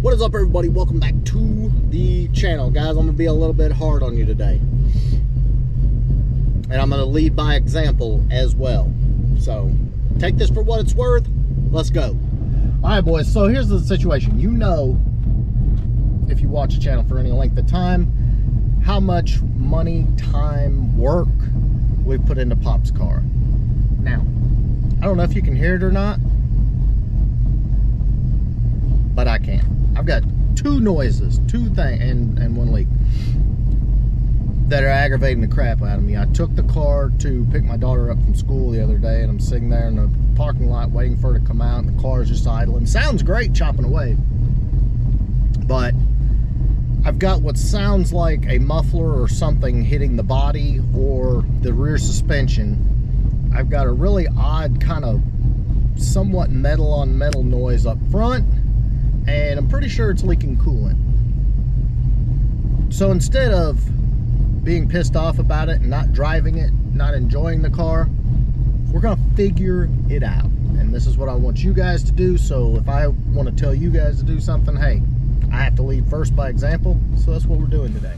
What is up, everybody? Welcome back to the channel. Guys, I'm going to be a little bit hard on you today. And I'm going to lead by example as well. So, take this for what it's worth. Let's go. Alright, boys. So, here's the situation. You know, if you watch the channel for any length of time, how much money, time, work we put into Pop's car. Now, I don't know if you can hear it or not, but I can. I've got two noises, and one leak that are aggravating the crap out of me. I took the car to pick my daughter up from school the other day, and I'm sitting there in the parking lot waiting for her to come out, and the car is just idling. Sounds great chopping away, but I've got what sounds like a muffler or something hitting the body or the rear suspension. I've got a really odd kind of somewhat metal on metal noise up front, and I'm pretty sure it's leaking coolant. So instead of being pissed off about it and not driving it, not enjoying the car, we're gonna figure it out. And this is what I want you guys to do. So if I want to tell you guys to do something, hey, I have to lead first by example. So that's what we're doing today.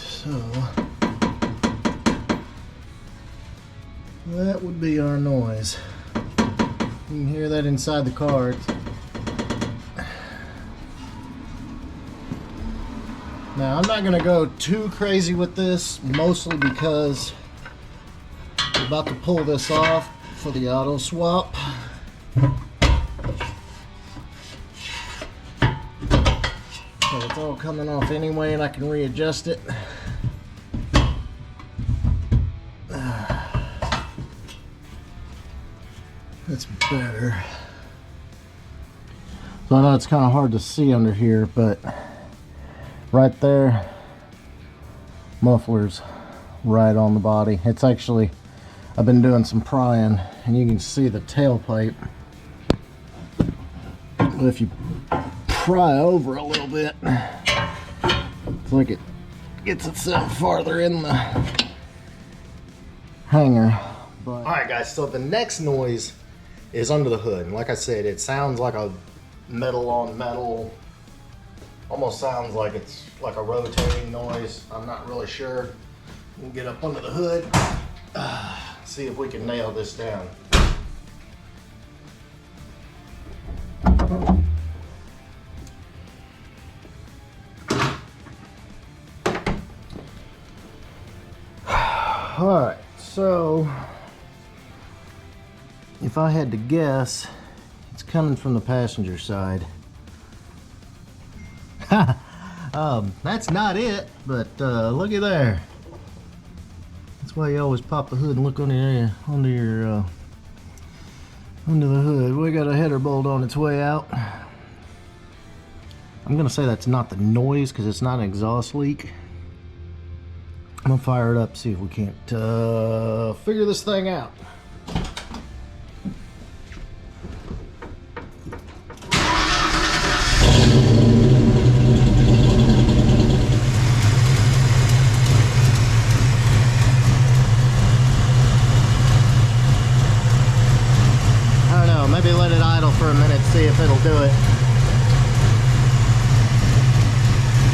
So that would be our noise. You can hear that inside the car. Now, I'm not going to go too crazy with this, mostly because we're about to pull this off for the auto swap. So it's all coming off anyway, and I can readjust it. That's better. So I know it's kind of hard to see under here, but right there, muffler's right on the body. It's actually, I've been doing some prying, and you can see the tailpipe. If you pry over a little bit, it's like it gets itself farther in the hanger. But alright guys, so the next noise is under the hood. And like I said, it sounds like a metal on metal. Almost sounds like it's like a rotating noise. I'm not really sure. We'll get up under the hood, see if we can nail this down. Alright, so if I had to guess, it's coming from the passenger side. That's not it, but looky there. That's why you always pop the hood and look under the hood. We got a header bolt on its way out. I'm gonna say that's not the noise because it's not an exhaust leak. I'm gonna fire it up, see if we can't figure this thing out. I don't know, maybe let it idle for a minute, see if it'll do it.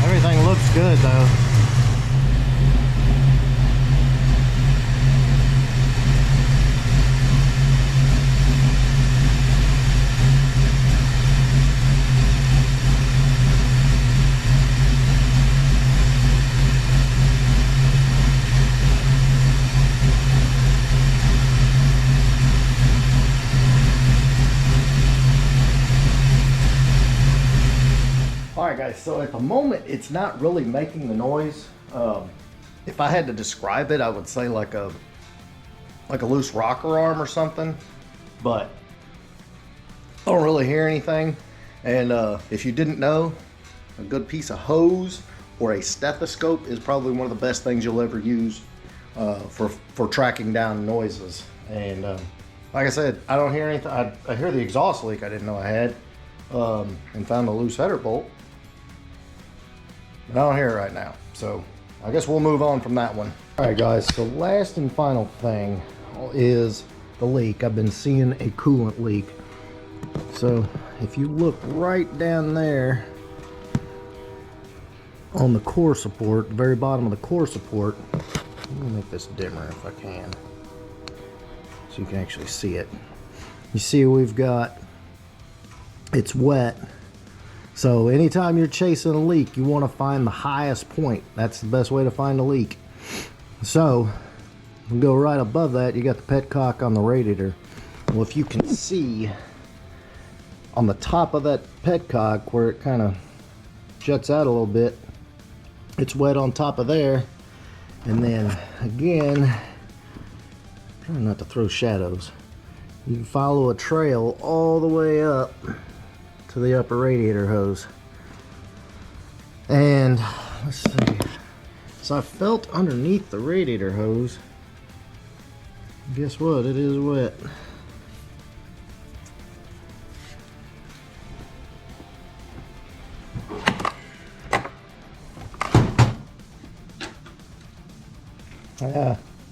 Everything looks good though. guys, so at the moment it's not really making the noise. If I had to describe it, I would say like a loose rocker arm or something, but I don't really hear anything. And if you didn't know, a good piece of hose or a stethoscope is probably one of the best things you'll ever use for tracking down noises. And like I said, I don't hear anything. I hear the exhaust leak I didn't know I had, and found a loose header bolt, but I don't hear it right now. So I guess we'll move on from that one. All right, guys, so last and final thing is the leak. I've been seeing a coolant leak. So if you look right down there on the core support, the very bottom of the core support, let me make this dimmer if I can, so you can actually see it. You see we've got, it's wet. So anytime you're chasing a leak, you want to find the highest point. That's the best way to find a leak. So we go right above that, you got the petcock on the radiator. Well, if you can see on the top of that petcock where it kind of juts out a little bit, it's wet on top of there. And then again, trying not to throw shadows, you can follow a trail all the way up to the upper radiator hose. And let's see, so I felt underneath the radiator hose. Guess what, it is wet.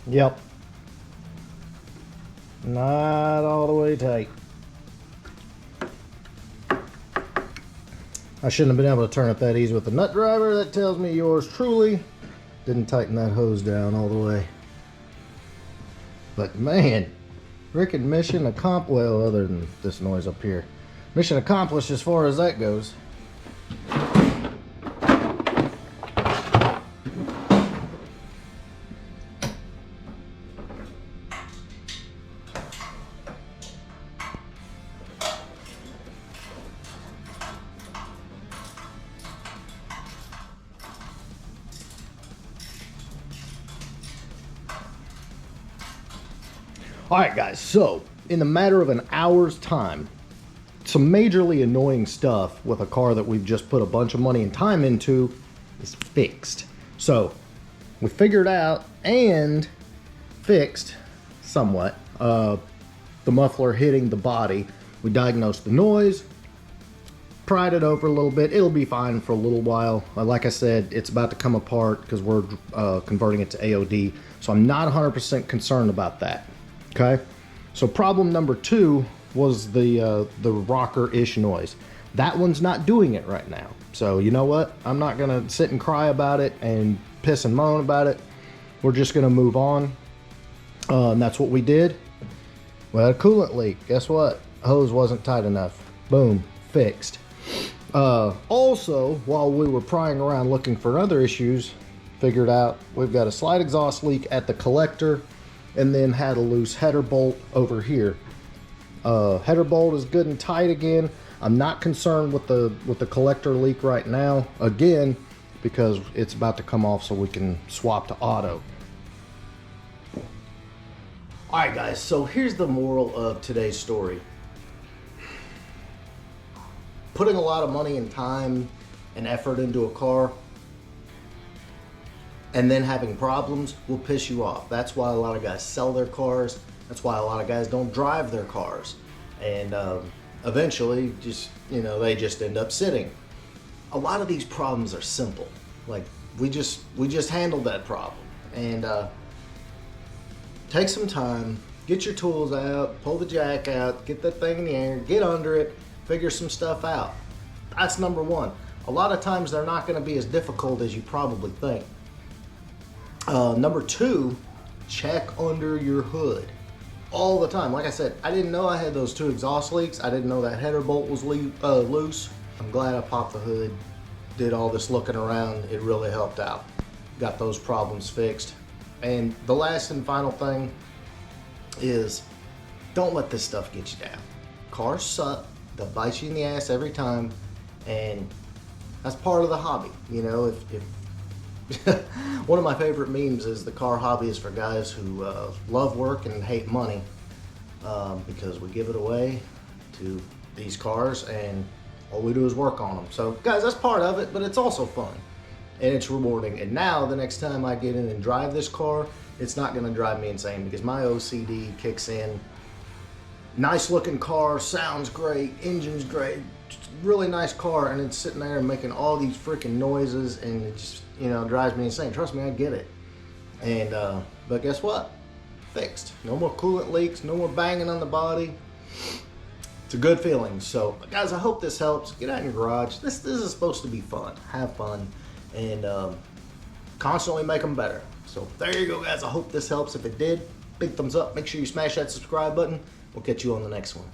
Yep, not all the way tight. I shouldn't have been able to turn it that easy with the nut driver. That tells me yours truly didn't tighten that hose down all the way. But man, freaking mission accomplished. Well, other than this noise up here, mission accomplished as far as that goes. Alright guys, so in a matter of an hour's time, some majorly annoying stuff with a car that we've just put a bunch of money and time into is fixed. So we figured out and fixed somewhat the muffler hitting the body. We diagnosed the noise, pried it over a little bit. It'll be fine for a little while. Like I said, it's about to come apart because we're converting it to AOD, so I'm not 100% concerned about that. Okay, so problem number 2 was the rocker-ish noise. That one's not doing it right now. So you know what? I'm not gonna sit and cry about it and piss and moan about it. We're just gonna move on. And that's what we did. We had a coolant leak. Guess what? Hose wasn't tight enough. Boom, fixed. Also, while we were prying around looking for other issues, figured out we've got a slight exhaust leak at the collector, and then had a loose header bolt over here. Header bolt is good and tight again. I'm not concerned with the collector leak right now, again, because it's about to come off so we can swap to auto. All right guys, so here's the moral of today's story. Putting a lot of money and time and effort into a car and then having problems will piss you off. That's why a lot of guys sell their cars. That's why a lot of guys don't drive their cars. And eventually, they just end up sitting. A lot of these problems are simple. Like, we just handled that problem. And take some time, get your tools out, pull the jack out, get that thing in the air, get under it, figure some stuff out. That's number 1. A lot of times they're not going to be as difficult as you probably think. Number 2, check under your hood all the time. Like I said, I didn't know I had those 2 exhaust leaks. I didn't know that header bolt was loose. I'm glad I popped the hood, did all this looking around. It really helped out. Got those problems fixed. And the last and final thing is, don't let this stuff get you down. Cars suck. They'll bite you in the ass every time. And that's part of the hobby. You know, if one of my favorite memes is the car hobby is for guys who love work and hate money, because we give it away to these cars and all we do is work on them. So guys, that's part of it, but it's also fun and it's rewarding. And now the next time I get in and drive this car, it's not gonna drive me insane because my OCD kicks in. Nice looking car, sounds great, engine's great, just really nice car, and it's sitting there making all these freaking noises, and it just, you know, drives me insane. Trust me, I get it. And but guess what? Fixed. No more coolant leaks, no more banging on the body. It's a good feeling. So guys, I hope this helps. Get out in your garage. This is supposed to be fun. Have fun, and constantly make them better. So there you go, guys. I hope this helps. If it did, big thumbs up. Make sure you smash that subscribe button. We'll catch you on the next one.